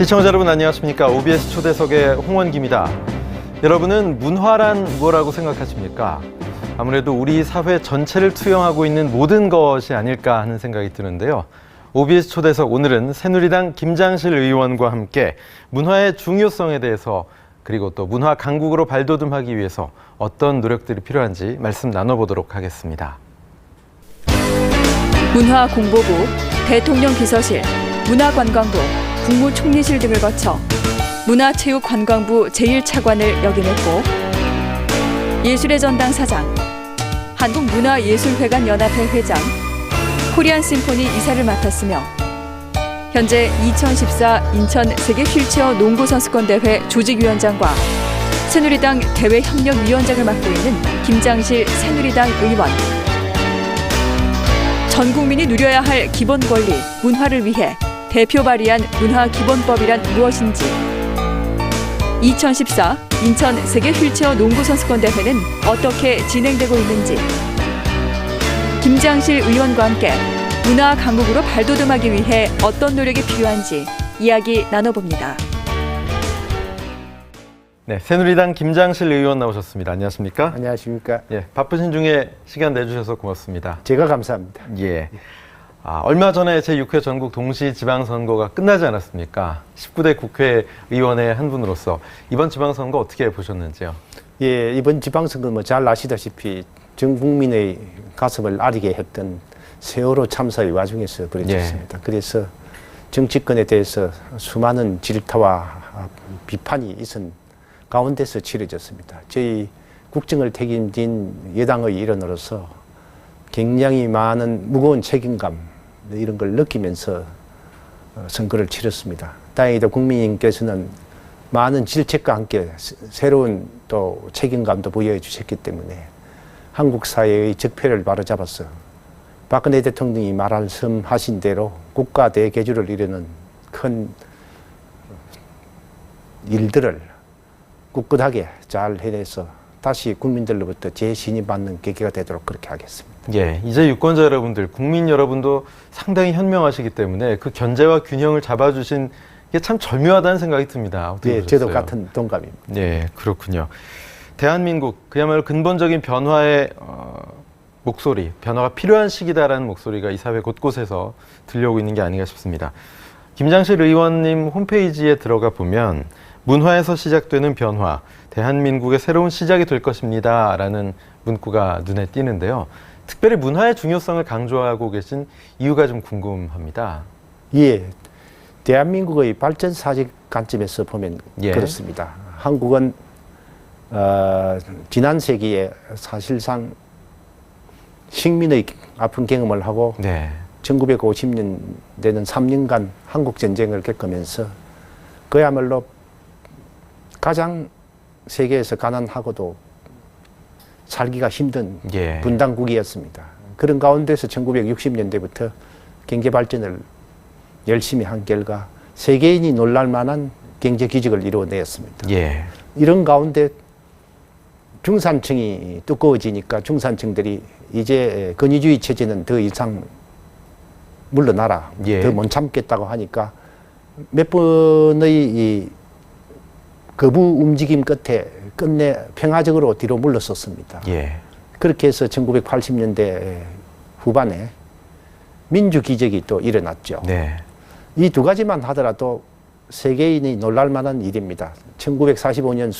시청자 여러분 안녕하십니까? OBS 초대석의 홍원기입니다. 여러분은 문화란 뭐라고 생각하십니까? 아무래도 우리 사회 전체를 투영하고 있는 모든 것이 아닐까 하는 생각이 드는데요. OBS 초대석 오늘은 새누리당 김장실 의원과 함께 문화의 중요성에 대해서 그리고 또 문화 강국으로 발돋움하기 위해서 어떤 노력들이 필요한지 말씀 나눠보도록 하겠습니다. 문화공보부, 대통령비서실, 문화관광부, 국무총리실 등을 거쳐 문화체육관광부 제1차관을 역임했고 예술의 전당 사장, 한국문화예술회관연합회 회장, 코리안 심포니 이사를 맡았으며 현재 2014 인천 세계 휠체어 농구선수권대회 조직위원장과 새누리당 대외협력위원장을 맡고 있는 김장실 새누리당 의원. 전 국민이 누려야 할 기본 권리, 문화를 위해 대표 발의한 문화기본법이란 무엇인지, 2014 인천 세계 휠체어 농구선수권대회는 어떻게 진행되고 있는지, 김장실 의원과 함께 문화 강국으로 발돋움하기 위해 어떤 노력이 필요한지 이야기 나눠봅니다. 네, 새누리당 김장실 의원 나오셨습니다. 안녕하십니까? 안녕하십니까? 예, 바쁘신 중에 시간 내주셔서 고맙습니다. 제가 감사합니다. 예. 얼마 전에 제6회 전국 동시 지방선거가 끝나지 않았습니까? 19대 국회의원의 한 분으로서 이번 지방선거 어떻게 보셨는지요? 예, 이번 지방선거는 뭐 잘 아시다시피 전 국민의 가슴을 아리게 했던 세월호 참사의 와중에서 벌어졌습니다. 그래서 정치권에 대해서 수많은 질타와 비판이 있은 가운데서 치러졌습니다. 저희 국정을 책임진 여당의 일원으로서 굉장히 많은 무거운 책임감 이런 걸 느끼면서 선거를 치렀습니다. 다행히도 국민께서는 많은 질책과 함께 새로운 또 책임감도 부여해 주셨기 때문에 한국 사회의 적폐를 바로잡아서 박근혜 대통령이 말씀하신 대로 국가 대개주를 이루는 큰 일들을 꿋꿋하게 잘 해내서 다시 국민들로부터 재신임 받는 계기가 되도록 그렇게 하겠습니다. 예, 이제 유권자 여러분들, 국민 여러분도 상당히 현명하시기 때문에 그 견제와 균형을 잡아주신 게 참 절묘하다는 생각이 듭니다. 어떻게 보셨어요? 저도 같은 동감입니다. 네, 그렇군요. 대한민국, 그야말로 근본적인 변화의 목소리, 변화가 필요한 시기다라는 목소리가 이 사회 곳곳에서 들려오고 있는 게 아닌가 싶습니다. 김장실 의원님 홈페이지에 들어가 보면 문화에서 시작되는 변화, 대한민국의 새로운 시작이 될 것입니다 라는 문구가 눈에 띄는데요. 특별히 문화의 중요성을 강조하고 계신 이유가 좀 궁금합니다. 예, 대한민국의 발전 사직 관점에서 보면 그렇습니다. 한국은 지난 세기에 사실상 식민의 아픈 경험을 하고 1950년대는 3년간 한국전쟁을 겪으면서 그야말로 가장 세계에서 가난하고도 살기가 힘든 분단국이었습니다. 그런 가운데서 1960년대부터 경제발전을 열심히 한 결과 세계인이 놀랄 만한 경제 기적을 이루어냈습니다. 이런 가운데 중산층이 두꺼워지니까 중산층들이 이제 권위주의 체제는 더 이상 물러나라, 더 못 참겠다고 하니까 몇 번의 이 거부 움직임 끝에 끝내 평화적으로 뒤로 물러섰습니다. 그렇게 해서 1980년대 후반에 민주기적이 또 일어났죠. 이 두 가지만 하더라도 세계인이 놀랄 만한 일입니다. 1945년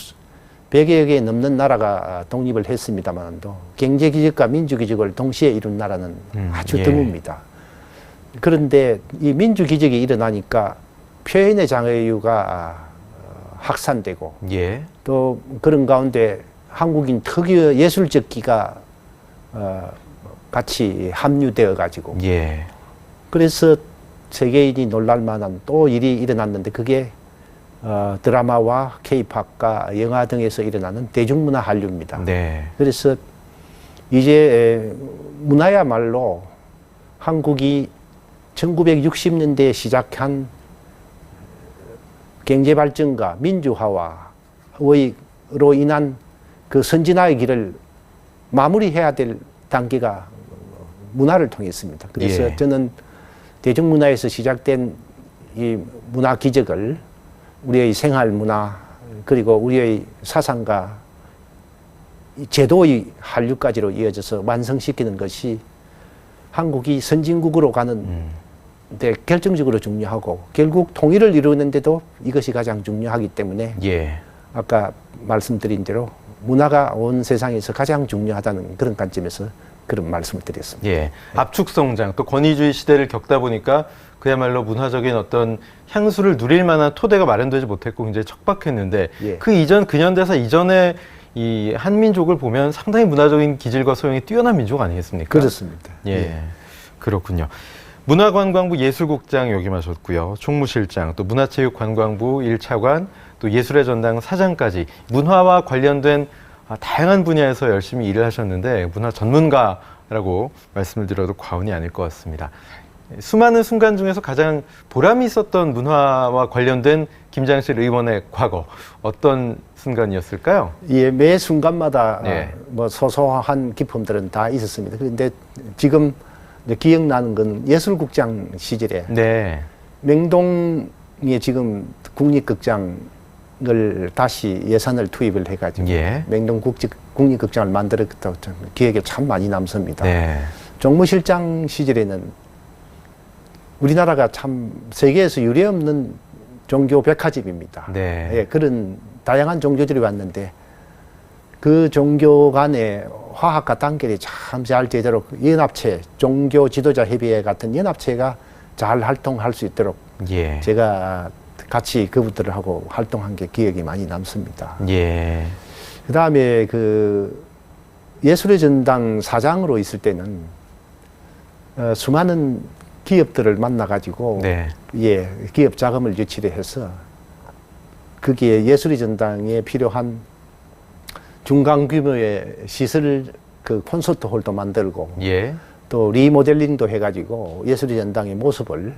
100여 개 넘는 나라가 독립을 했습니다만도 경제기적과 민주기적을 동시에 이룬 나라는 아주 드뭅니다. 그런데 이 민주기적이 일어나니까 표현의 자유가 확산되고 또 그런 가운데 한국인 특유의 예술적 기가 같이 함유되어 가지고 그래서 세계인이 놀랄 만한 또 일이 일어났는데 그게 드라마와 K-팝과 영화 등에서 일어나는 대중문화 한류입니다. 그래서 이제 문화야말로 한국이 1960년대에 시작한 경제발전과 민주화로 인한 그 선진화의 길을 마무리해야 될 단계가 문화를 통했습니다. 그래서 저는 대중문화에서 시작된 이 문화 기적을 우리의 생활 문화 그리고 우리의 사상과 이 제도의 한류까지로 이어져서 완성시키는 것이 한국이 선진국으로 가는 데 결정적으로 중요하고 결국 통일을 이루는데도 이것이 가장 중요하기 때문에 예. 아까 말씀드린 대로 문화가 온 세상에서 가장 중요하다는 그런 관점에서 그런 말씀을 드렸습니다. 예. 압축 성장 또 권위주의 시대를 겪다 보니까 그야말로 문화적인 어떤 향수를 누릴 만한 토대가 마련되지 못했고 굉장히 척박했는데 예. 그 이전 근현대사 이전에 이 한민족을 보면 상당히 문화적인 기질과 소양이 뛰어난 민족 아니겠습니까? 그렇습니다. 예. 그렇군요. 문화관광부 예술국장 역임하셨고요. 총무실장, 또 문화체육관광부 1차관, 또 예술의 전당 사장까지 문화와 관련된 다양한 분야에서 열심히 일을 하셨는데 문화 전문가라고 말씀을 드려도 과언이 아닐 것 같습니다. 수많은 순간 중에서 가장 보람이 있었던 문화와 관련된 김장실 의원의 과거 어떤 순간이었을까요? 예, 매 순간마다 네. 뭐 소소한 기품들은 다 있었습니다. 그런데 지금 이제 기억나는 건 예술국장 시절에 네. 명동에 지금 국립극장을 다시 예산을 투입을 해가지고 예. 명동 국립극장을 만들었다고 기억에 참 많이 남습니다. 네. 정무실장 시절에는 우리나라가 참 세계에서 유례없는 종교 백화점입니다. 네. 예, 그런 다양한 종교들이 왔는데 그 종교 간의 화합과 단결이 참 잘 되도록 연합체, 종교 지도자 협의회 같은 연합체가 잘 활동할 수 있도록 예. 제가 같이 그분들하고 활동한 게 기억이 많이 남습니다. 예. 그 다음에 그 예술의 전당 사장으로 있을 때는 수많은 기업들을 만나가지고 네. 예, 기업 자금을 유치를 해서 거기에 예술의 전당에 필요한 중간 규모의 시설 그 콘서트 홀도 만들고 예. 또 리모델링도 해가지고 예술의 전당의 모습을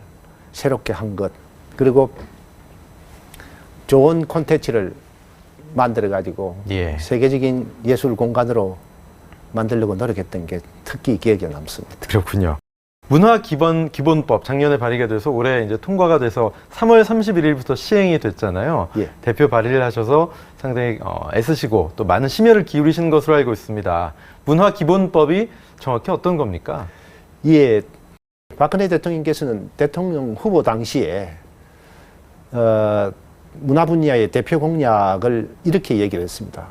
새롭게 한 것 그리고 좋은 콘텐츠를 만들어가지고 예. 세계적인 예술 공간으로 만들려고 노력했던 게 특히 기억에 남습니다. 그렇군요. 문화기본법 작년에 발의가 돼서 올해 이제 통과가 돼서 3월 31일부터 시행이 됐잖아요. 예. 대표 발의를 하셔서 상당히 애쓰시고 또 많은 심혈을 기울이신 것으로 알고 있습니다. 문화기본법이 정확히 어떤 겁니까? 예, 박근혜 대통령께서는 대통령 후보 당시에 문화 분야의 대표 공약을 이렇게 얘기를 했습니다.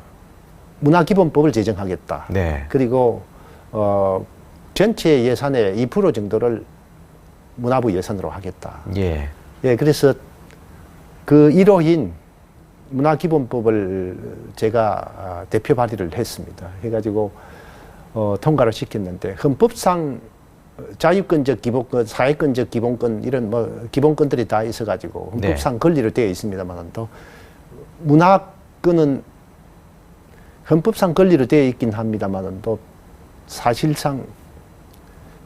문화기본법을 제정하겠다. 네. 그리고 전체 예산의 2% 정도를 문화부 예산으로 하겠다. 예. 예, 그래서 그 1호인 문화기본법을 제가 대표 발의를 했습니다. 해가지고 통과를 시켰는데 헌법상 자유권적 기본권, 사회권적 기본권 이런 뭐 기본권들이 다 있어가지고 헌법상 권리로 되어 있습니다만 또 문화권은 헌법상 권리로 되어 있긴 합니다만 또 사실상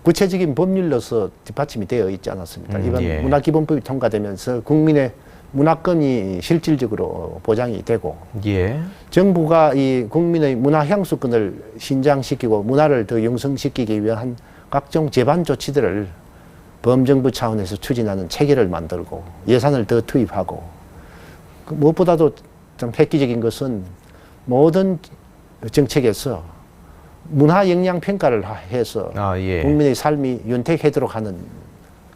구체적인 법률로서 뒷받침이 되어 있지 않았습니다. 이번 예. 문화기본법이 통과되면서 국민의 문화권이 실질적으로 보장이 되고 예. 정부가 이 국민의 문화 향수권을 신장시키고 문화를 더 영성시키기 위한 각종 제반 조치들을 범정부 차원에서 추진하는 체계를 만들고 예산을 더 투입하고 무엇보다도 좀 획기적인 것은 모든 정책에서 문화 영향 평가를 해서 예. 국민의 삶이 윤택하도록 하는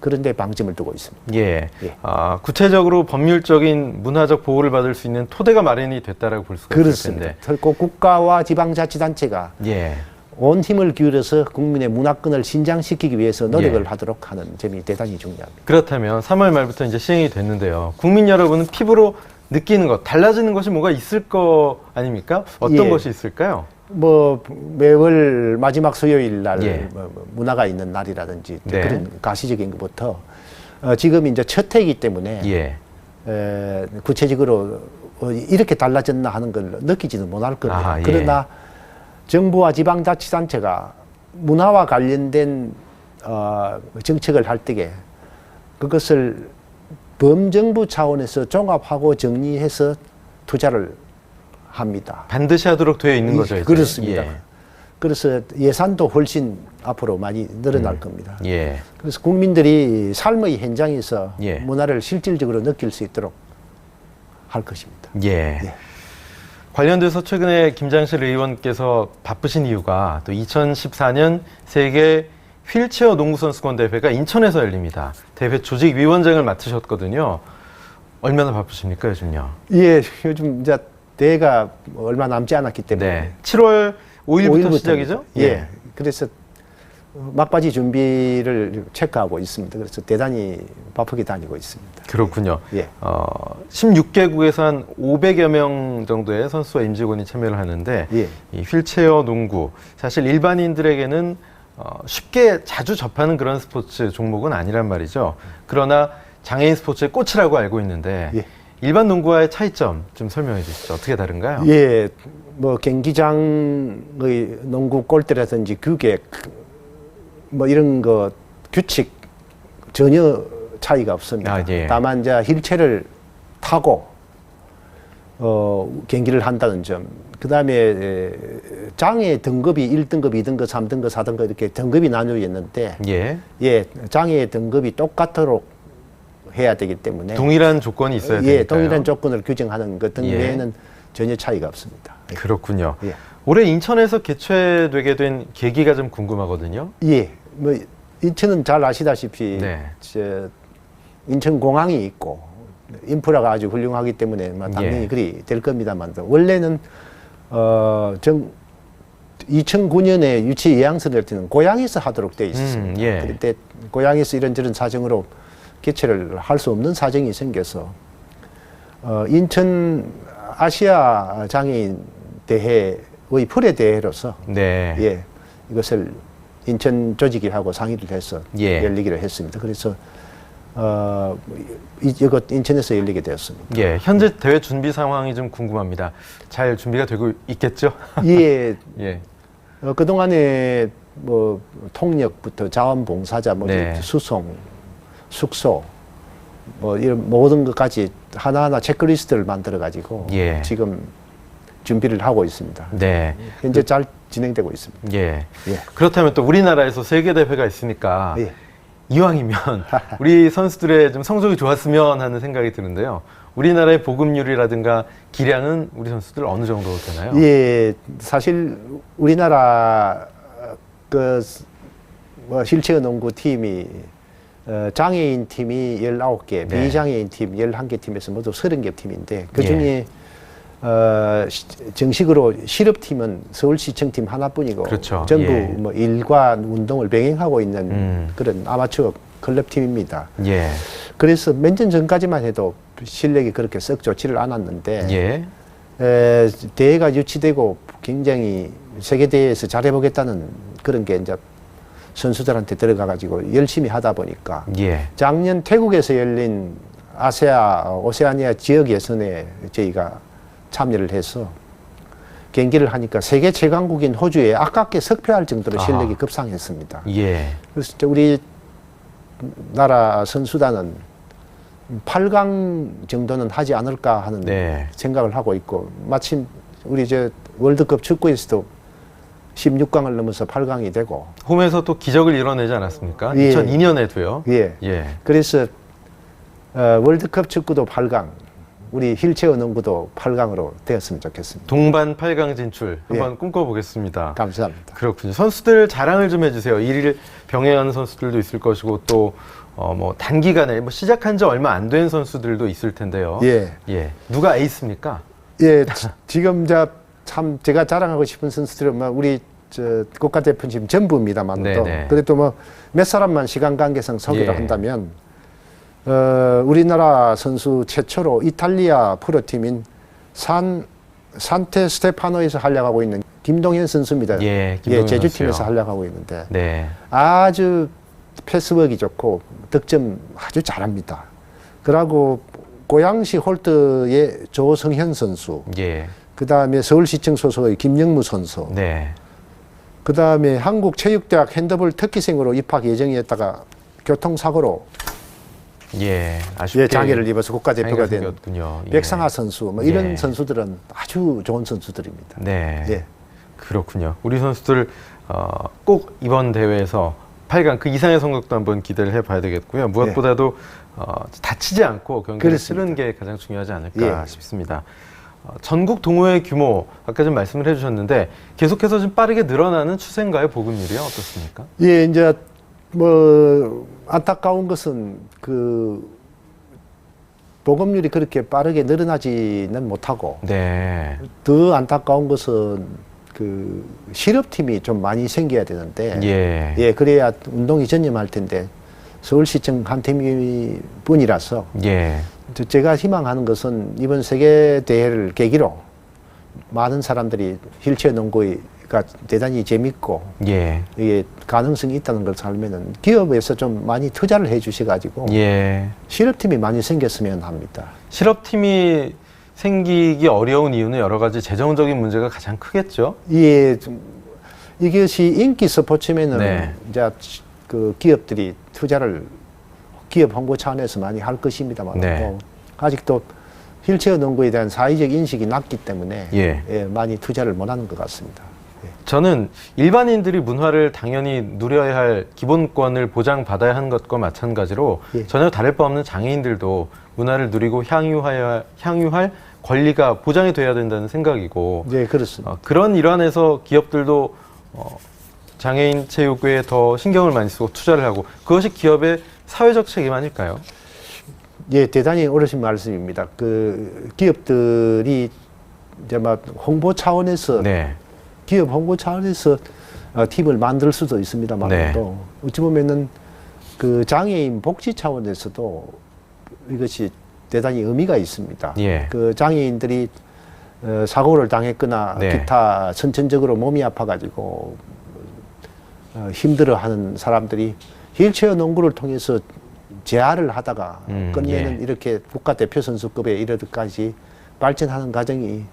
그런 데 방점을 두고 있습니다. 예. 예. 구체적으로 법률적인 문화적 보호를 받을 수 있는 토대가 마련이 됐다라고 볼 수가 있을 그렇습니다. 텐데. 결국 국가와 지방자치단체가 예. 온 힘을 기울여서 국민의 문화권을 신장시키기 위해서 노력을 예. 하도록 하는 점이 대단히 중요합니다. 그렇다면 3월 말부터 이제 시행이 됐는데요. 국민 여러분은 피부로 느끼는 것, 달라지는 것이 뭐가 있을 거 아닙니까? 어떤 예. 것이 있을까요? 뭐 매월 마지막 수요일 날 예. 문화가 있는 날이라든지 네. 그런 가시적인 것부터 지금 이제 첫 해이기 때문에 예. 구체적으로 이렇게 달라졌나 하는 걸 느끼지는 못할 겁니다. 예. 그러나 정부와 지방자치단체가 문화와 관련된 정책을 할 때에 그것을 범정부 차원에서 종합하고 정리해서 투자를 합니다. 반드시 하도록 되어 있는 거죠. 이제. 그렇습니다. 예. 그래서 예산도 훨씬 앞으로 많이 늘어날 겁니다. 예. 그래서 국민들이 삶의 현장에서 예. 문화를 실질적으로 느낄 수 있도록 할 것입니다. 예. 예. 관련돼서 최근에 김장실 의원께서 바쁘신 이유가 또 2014년 세계 휠체어 농구선수권 대회가 인천에서 열립니다. 대회 조직위원장을 맡으셨거든요. 얼마나 바쁘십니까, 요즘요? 예, 요즘 이제 대회가 얼마 남지 않았기 때문에 네. 7월 5일부터 5일부터 시작이죠? 예. 그래서 막바지 준비를 체크하고 있습니다. 그래서 대단히 바쁘게 다니고 있습니다. 그렇군요. 예. 16개국에서 한 500여 명 정도의 선수와 임직원이 참여를 하는데 예. 이 휠체어 농구 사실 일반인들에게는 쉽게 자주 접하는 그런 스포츠 종목은 아니란 말이죠. 그러나 장애인 스포츠의 꽃이라고 알고 있는데 예. 일반 농구와의 차이점 좀 설명해 주시죠. 어떻게 다른가요? 예, 뭐 경기장의 농구 골대라든지 규격 뭐 이런 거 규칙 전혀 차이가 없습니다. 아, 예. 다만 이제 휠체어를 타고 경기를 한다는 점. 그다음에 장애 등급이 1등급, 2등급, 3등급, 4등급 이렇게 등급이 나뉘어 있는데 예. 예, 장애 등급이 똑같도록 해야 되기 때문에 동일한 조건이 있어야 되니까요. 예, 동일한 조건을 규정하는 것 등 예. 외에는 전혀 차이가 없습니다. 그렇군요. 예. 올해 인천에서 개최되게 된 계기가 좀 궁금하거든요. 예, 뭐 인천은 잘 아시다시피 네. 인천공항이 있고 인프라가 아주 훌륭하기 때문에 뭐 당연히 예. 그리 될 겁니다만 원래는 2009년에 유치 예양선을 때는 고향에서 하도록 돼 있었습니다. 예. 그때 고향에서 이런저런 사정으로 개최를 할 수 없는 사정이 생겨서 인천 아시아 장애인 대회의 프레 대회로서 네. 예, 이것을 인천 조직위하고 상의를 해서 예. 열리기로 했습니다. 그래서 이것 인천에서 열리게 되었습니다. 예, 현재 대회 준비 상황이 좀 궁금합니다. 잘 준비가 되고 있겠죠? 예, 예. 그동안에 뭐 통역부터 자원봉사자, 뭐 네. 수송, 숙소, 뭐 이런 모든 것까지 하나하나 체크리스트를 만들어 가지고 예. 지금 준비를 하고 있습니다. 네. 현재 잘 진행되고 있습니다. 예. 예. 그렇다면 또 우리나라에서 세계 대회가 있으니까 예. 이왕이면 우리 선수들의 좀 성적이 좋았으면 하는 생각이 드는데요. 우리나라의 보급률이라든가 기량은 우리 선수들 어느 정도 되나요? 예, 사실 우리나라 뭐 휠체어 농구 팀이 장애인 팀이 19개, 네. 비장애인 팀 11개 팀에서 모두 30개 팀인데 그 중에 정식으로 실업팀은 서울시청팀 하나뿐이고 그렇죠. 전부 예. 뭐 일과 운동을 병행하고 있는 그런 아마추어 클럽팀입니다. 예. 그래서 몇 년 전까지만 해도 실력이 그렇게 썩 좋지를 않았는데 예. 대회가 유치되고 굉장히 세계대회에서 잘해보겠다는 그런 게 이제 선수들한테 들어가가지고 열심히 하다 보니까 예. 작년 태국에서 열린 오세아니아 지역 예선에 저희가 참여를 해서 경기를 하니까 세계 최강국인 호주에 아깝게 석패할 정도로 실력이 급상했습니다. 예. 그래서 우리 나라 선수단은 8강 정도는 하지 않을까 하는 네. 생각을 하고 있고 마침 우리 월드컵 축구에서도 16강을 넘어서 8강이 되고 홈에서 또 기적을 이뤄내지 않았습니까? 예. 2002년에도요. 예. 예. 그래서 월드컵 축구도 8강, 우리 휠체어 농구도 8강으로 되었으면 좋겠습니다. 동반 8강 진출 예. 한번 꿈꿔보겠습니다. 감사합니다. 그렇군요. 선수들 자랑을 좀 해주세요. 일일 병행하는 선수들도 있을 것이고 또 뭐 단기간에 뭐 시작한 지 얼마 안 된 선수들도 있을 텐데요. 예. 예. 누가 에이스입니까? 예, 지금 참 제가 자랑하고 싶은 선수들은 뭐 우리 국가대표팀 전부입니다만 또 네네. 그래도 뭐 몇 사람만 시간 관계상 소개를 예. 한다면 우리나라 선수 최초로 이탈리아 프로팀인 산테 스테파노에서 활약하고 있는 김동현 선수입니다. 예, 김동현 제주팀에서 선수요. 활약하고 있는데 네. 아주 패스워크가 좋고 득점 아주 잘합니다. 그리고 고양시 홀트의 조성현 선수, 예. 그 다음에 서울시청 소속의 김영무 선수, 네. 그 다음에 한국체육대학 핸드볼 특기생으로 입학 예정이었다가 교통사고로 예. 아쉽게 장애를 입어서 국가대표가 된 생겼군요. 예. 백상하 선수, 뭐 이런 예. 선수들은 아주 좋은 선수들입니다. 네. 예. 그렇군요. 우리 선수들 꼭 이번 대회에서 8강 그 이상의 성적도 한번 기대를 해봐야 되겠고요. 무엇보다도 다치지 않고 경기를 그렇습니다. 치르는 게 가장 중요하지 않을까 싶습니다. 전국 동호회 규모 아까 좀 말씀을 해주셨는데 계속해서 좀 빠르게 늘어나는 추세인가요? 보급률이요? 어떻습니까? 예, 이제 뭐 안타까운 것은 그 보급률이 그렇게 빠르게 늘어나지는 못하고 네. 더 안타까운 것은 그 실업팀이 좀 많이 생겨야 되는데 예. 그래야 운동이 전념할 텐데 서울시청 한 팀이 뿐이라서 예. 제가 희망하는 것은 이번 세계 대회를 계기로 많은 사람들이 휠체어 농구가 대단히 재밌고 예. 이게 가능성이 있다는 걸 알면은 기업에서 좀 많이 투자를 해 주셔가지고 예. 실업팀이 많이 생겼으면 합니다. 실업팀이 생기기 어려운 이유는 여러 가지 재정적인 문제가 가장 크겠죠? 예, 이것이 인기 스포츠면은 네. 이제 그 기업들이 투자를 기업 홍보 차원에서 많이 할 것입니다만 네. 아직도 휠체어 농구에 대한 사회적 인식이 낮기 때문에 예. 많이 투자를 못하는 것 같습니다. 저는 일반인들이 문화를 당연히 누려야 할 기본권을 보장받아야 하는 것과 마찬가지로 예. 전혀 다를 바 없는 장애인들도 문화를 누리고 향유할 권리가 보장이 돼야 된다는 생각이고 네, 그렇습니다. 그런 일환에서 기업들도 장애인 체육에 더 신경을 많이 쓰고 투자를 하고 그것이 기업의 사회적 책임 아닐까요? 예, 대단히 옳으신 말씀입니다. 그 기업들이 이제 막 홍보 차원에서 네. 기업 홍보 차원에서 팀을 만들 수도 있습니다만 네. 또 어찌 보면은 그 장애인 복지 차원에서도 이것이 대단히 의미가 있습니다. 예. 그 장애인들이 사고를 당했거나 네. 기타 선천적으로 몸이 아파가지고 힘들어하는 사람들이 휠체어 농구를 통해서 재활을 하다가 끝내는 예. 이렇게 국가대표 선수급에 이르기까지 발전하는 과정이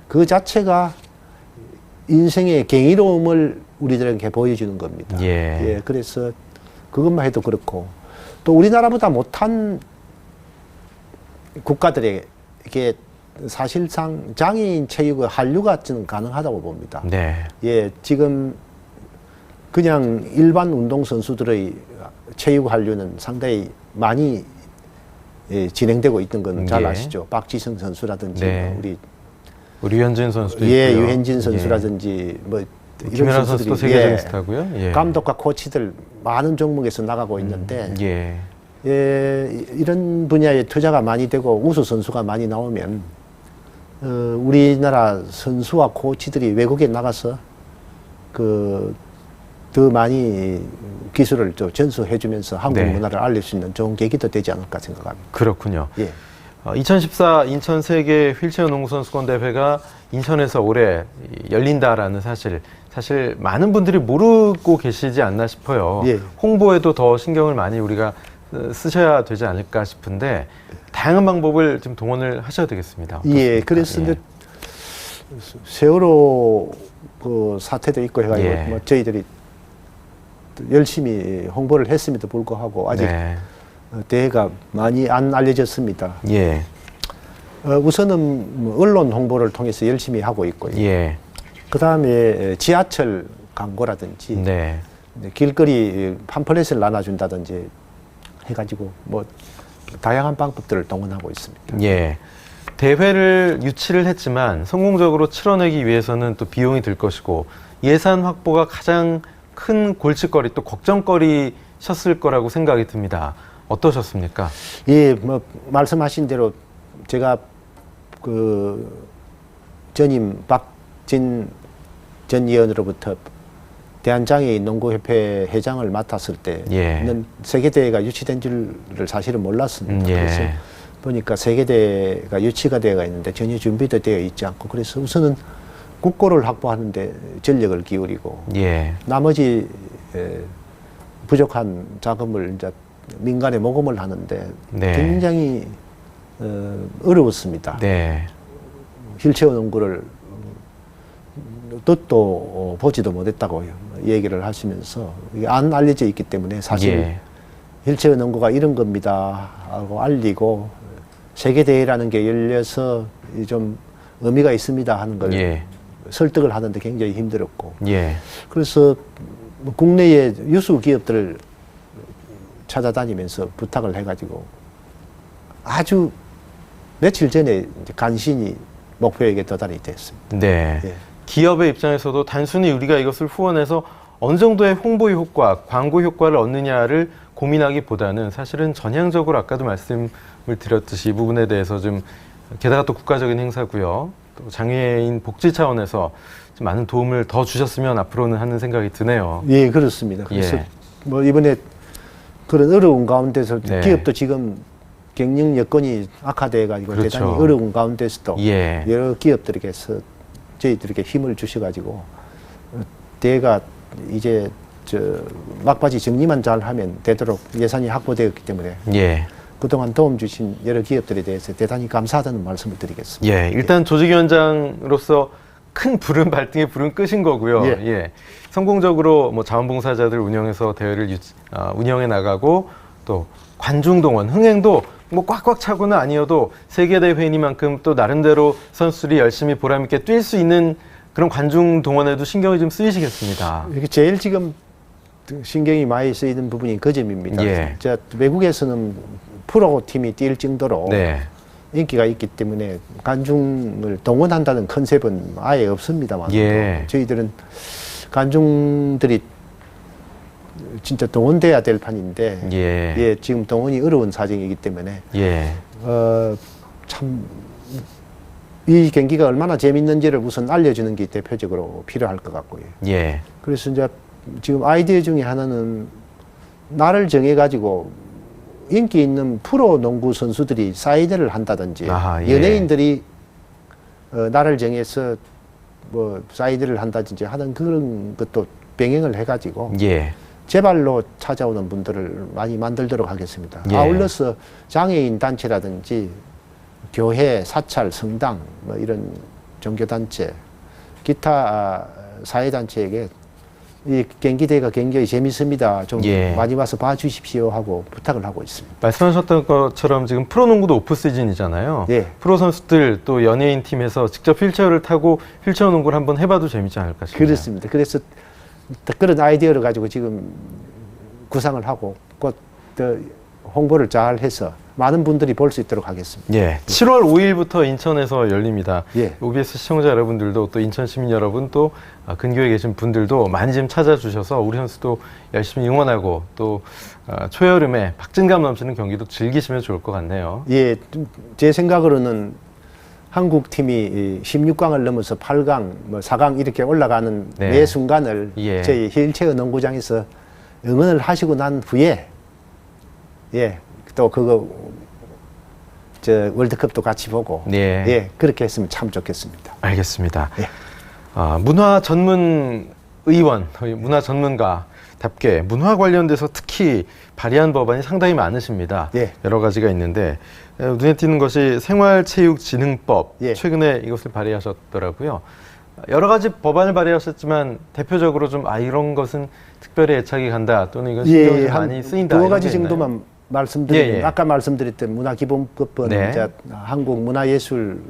그 자체가 인생의 경이로움을 우리들에게 보여주는 겁니다. 예. 그래서 그것만 해도 그렇고 또 우리나라보다 못한 국가들에게 사실상 장애인 체육의 한류가 저는 가능하다고 봅니다. 네. 예, 지금 그냥 일반 운동선수들의 체육 한류는 상당히 많이 진행되고 있는 건 잘 예. 아시죠? 박지성 선수라든지 네. 우리 유현진 선수도 예, 있고요. 유현진 선수라든지 뭐 김연아 선수도 세계적인 스타고요. 예. 감독과 코치들 많은 종목에서 나가고 있는데 예. 이런 분야에 투자가 많이 되고 우수 선수가 많이 나오면 우리나라 선수와 코치들이 외국에 나가서 더 많이 기술을 좀 전수해주면서 한국 네. 문화를 알릴 수 있는 좋은 계기도 되지 않을까 생각합니다. 그렇군요. 예. 2014 인천 세계 휠체어 농구 선수권 대회가 인천에서 올해 열린다라는 사실 많은 분들이 모르고 계시지 않나 싶어요. 예. 홍보에도 더 신경을 많이 우리가 쓰셔야 되지 않을까 싶은데 다양한 방법을 좀 동원을 하셔야 되겠습니다. 예, 어떻습니까? 그래서 예. 이제 세월호 그 사태도 있고 해가지고 예. 뭐 저희들이 열심히 홍보를 했음에도 불구하고 아직 네. 대회가 많이 안 알려졌습니다. 예. 우선은 뭐 언론 홍보를 통해서 열심히 하고 있고요. 예. 그 다음에 지하철 광고라든지 네. 길거리 팜플렛을 나눠준다든지 해가지고 뭐 다양한 방법들을 동원하고 있습니다. 예. 대회를 유치를 했지만 성공적으로 치러내기 위해서는 또 비용이 들 것이고 예산 확보가 가장 큰 골칫거리 또 걱정거리셨을 거라고 생각이 듭니다. 어떠셨습니까? 예, 뭐 말씀하신 대로 제가 그 전임 박진 전 의원으로부터 대한장애인 농구협회 회장을 맡았을 때는 예. 세계대회가 유치된 줄을 사실은 몰랐습니다. 예. 그래서 보니까 세계대회가 유치가 되어 있는데 전혀 준비도 되어 있지 않고 그래서 우선은 국고를 확보하는데 전력을 기울이고 예. 나머지 부족한 자금을 이제 민간에 모금을 하는데 네. 굉장히 어려웠습니다. 네. 휠체어 농구를 뜻도 보지도 못했다고 얘기를 하시면서 이게 안 알려져 있기 때문에 사실 예. 휠체어 농구가 이런 겁니다 하고 알리고 세계대회라는 게 열려서 좀 의미가 있습니다 하는 걸 예. 설득을 하는데 굉장히 힘들었고 예. 그래서 뭐 국내의 유수 기업들을 찾아다니면서 부탁을 해가지고 아주 며칠 전에 이제 간신히 목표에게 도달이 됐습니다. 네. 예. 기업의 입장에서도 단순히 우리가 이것을 후원해서 어느 정도의 홍보 효과, 광고 효과를 얻느냐를 고민하기보다는 사실은 전향적으로 아까도 말씀을 드렸듯이 이 부분에 대해서 좀 게다가 또 국가적인 행사고요. 또 장애인 복지 차원에서 좀 많은 도움을 더 주셨으면 앞으로는 하는 생각이 드네요. 예, 그렇습니다. 그래서 예. 뭐 이번에 그런 어려운 가운데서 네. 기업도 지금 경영 여건이 악화돼 가지고 그렇죠. 대단히 어려운 가운데서도 예. 여러 기업들에게서 저희들에게 힘을 주셔가지고 대가 이제 저 막바지 정리만 잘하면 되도록 예산이 확보되었기 때문에 예. 그동안 도움 주신 여러 기업들에 대해서 대단히 감사하다는 말씀을 드리겠습니다. 예. 일단 조직위원장으로서 큰 불은 발등에 불은 끄신 거고요. 예. 예. 성공적으로 뭐 자원봉사자들 운영해서 대회를 운영해 나가고 또 관중 동원, 흥행도 뭐 꽉꽉 차고는 아니어도 세계대회이니만큼 또 나름대로 선수들이 열심히 보람있게 뛸 수 있는 그런 관중 동원에도 신경이 좀 쓰이시겠습니다. 이게 제일 지금 신경이 많이 쓰이는 부분이 그 점입니다. 예. 자, 외국에서는 프로 팀이 뛸 정도로 네. 인기가 있기 때문에 관중을 동원한다는 컨셉은 아예 없습니다만 예. 저희들은 관중들이 진짜 동원돼야 될 판인데 예. 예, 지금 동원이 어려운 사정이기 때문에 예. 참 이 경기가 얼마나 재밌는지를 우선 알려주는 게 대표적으로 필요할 것 같고요. 예. 그래서 이제 지금 아이디어 중에 하나는 날을 정해가지고 인기 있는 프로 농구 선수들이 사이드를 한다든지 아하, 예. 연예인들이 날을 정해서 뭐 사이드를 한다든지 하는 그런 것도 병행을 해가지고 예. 제발로 찾아오는 분들을 많이 만들도록 하겠습니다. 예. 아울러서 장애인 단체라든지 교회, 사찰, 성당 뭐 이런 종교단체, 기타 사회단체에게 이 경기대회가 굉장히 재밌습니다. 좀 예. 많이 와서 봐주십시오 하고 부탁을 하고 있습니다. 말씀하셨던 것처럼 지금 프로농구도 오프 시즌이잖아요. 예. 프로 선수들 또 연예인 팀에서 직접 휠체어를 타고 휠체어 농구를 한번 해봐도 재밌지 않을까 싶습니다. 그렇습니다. 그래서 그런 아이디어를 가지고 지금 구상을 하고 곧 홍보를 잘 해서 많은 분들이 볼 수 있도록 하겠습니다. 예, 7월 5일부터 인천에서 열립니다. 예. OBS 시청자 여러분들도 또 인천 시민 여러분 또 근교에 계신 분들도 많이 좀 찾아주셔서 우리 선수도 열심히 응원하고 또 초여름에 박진감 넘치는 경기도 즐기시면 좋을 것 같네요. 예, 제 생각으로는 한국 팀이 16강을 넘어서 8강, 뭐 4강 이렇게 올라가는 네. 매 순간을 예. 저희 휠체어 농구장에서 응원을 하시고 난 후에 예, 또 그거 저 월드컵도 같이 보고 네. 예, 그렇게 했으면 참 좋겠습니다. 알겠습니다. 예. 문화 전문 의원, 문화 전문가답게 문화 관련돼서 특히 발의한 법안이 상당히 많으십니다. 예. 여러 가지가 있는데 눈에 띄는 것이 생활체육진흥법, 예. 최근에 이것을 발의하셨더라고요. 여러 가지 법안을 발의하셨지만 대표적으로 좀 이런 것은 특별히 애착이 간다 또는 이건 신경이 좀 많이 쓰인다. 두어 이런 가지 게 있나요? 정도만 말씀드리면 예, 예. 아까 말씀드렸던 문화기본법은 네. 이제 한국 문화예술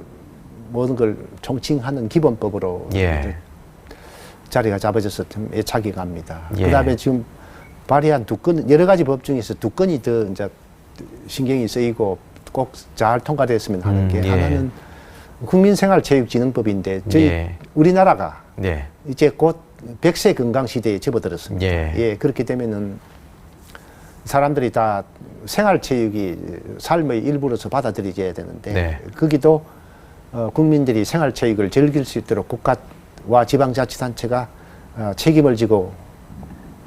모든 걸 총칭하는 기본법으로 예. 이제 자리가 잡아져서 좀 애착이 갑니다. 예. 그다음에 지금 발의한 두 건, 여러 가지 법 중에서 두 건이 더 이제 신경이 쓰이고 꼭 잘 통과됐으면 하는 게 예. 하나는 국민생활체육진흥법인데 저희 예. 우리나라가 네. 이제 곧 100세 건강 시대에 접어들었습니다. 예. 그렇게 되면은 사람들이 다 생활체육이 삶의 일부로서 받아들여져야 되는데 네. 거기도 국민들이 생활체육을 즐길 수 있도록 국가와 지방자치단체가 책임을 지고